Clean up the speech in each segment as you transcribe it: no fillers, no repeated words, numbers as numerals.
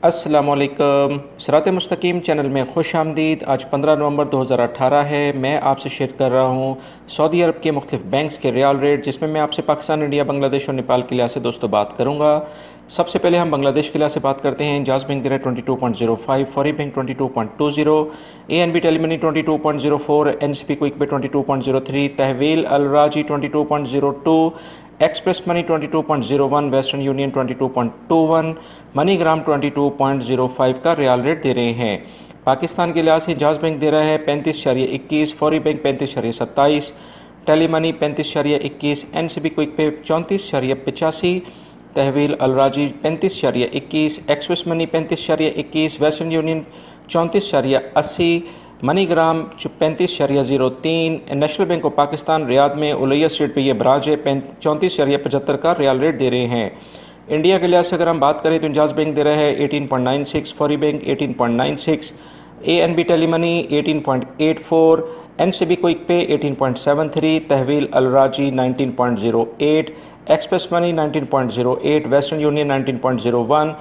अस्सलामुअलैकुम। सिरात मुस्तकीम चैनल में खुश आमदीद। आज 15 नवंबर 2018 है। मैं आपसे शेयर कर रहा हूँ सऊदी अरब के मुख्तलिफ बैंक्स के रियाल रेट, जिसमें मैं आपसे पाकिस्तान, इंडिया, बांग्लादेश और नेपाल के लिहाज से दोस्तों बात करूँगा। सबसे पहले हम बांग्लादेश के लिहाज से बात करते हैं। जाज बैंक दे रहा है 22.05, Fawri bank 22.20, ANB Telemoney 22.04, NCP Quick Pay 22.03, Tahweel Al Rajhi 22.02, Express Money 22.01, Western Union 22.21, MoneyGram 22.05 का रियाल रेट दे रहे हैं। पाकिस्तान के लिहाज से जाज बैंक दे रहा है 35.21, फौरी Bank 35.27, Telemoney 35.21, NCP Quick Pay 34.85, Tahweel Al Rajhi 35.21, Express Money 35.21, Western Union 34.80, MoneyGram 35.03, National Bank of Pakistan Riyadh में उलैया स्ट्रीट पे ये ब्रांच है 34.75 का रियाल रेट दे रहे हैं। इंडिया के लिहाज से अगर हम बात करें तो जाज बैंक दे रहा है 18.96, Fawri bank 18.96, ANB Telemoney 18.84, NCB Quick Pay 18.73, Tahweel Al Rajhi 19.08, Express Money 19.08, Western Union 19.01,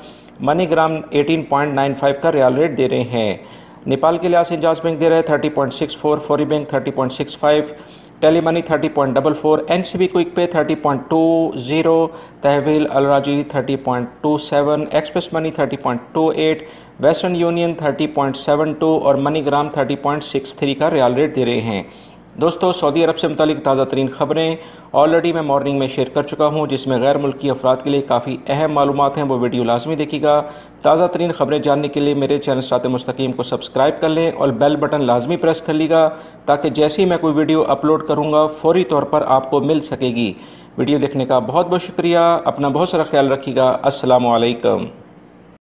MoneyGram 18.95 का रियाल रेट दे रहे हैं। नेपाल के लिहाज से जाज बैंक दे रहा है 30.64, फौरी Bank 30.65, Telemoney 30.44, NCB Quick Pay 30.20, तहवील Al राजी 30.27, एक्सप्रेस मनी 30.28, वेस्टर्न यूनियन 30.72 और मनी ग्राम 30.63 का रियाल रेट दे रहे हैं। दोस्तों, सऊदी अरब से मुतालिक ताज़ा तरीन खबरें ऑलरेडी मैं मॉर्निंग में शेयर कर चुका हूं, जिसमें गैर मुल्की अफराद के लिए काफ़ी अहम मालूमात हैं। वो वीडियो लाजमी देखिएगा। ताज़ा तरीन खबरें जानने के लिए मेरे चैनल सिरात मुस्तकीम को सब्सक्राइब कर लें और बेल बटन लाजमी प्रेस कर लीजिएगा, ताकि जैसे ही मैं कोई वीडियो अपलोड करूँगा फ़ौरी तौर पर आपको मिल सकेगी। वीडियो देखने का बहुत बहुत शुक्रिया। अपना बहुत सारा ख्याल रखिएगा। अस्सलामु अलैकुम।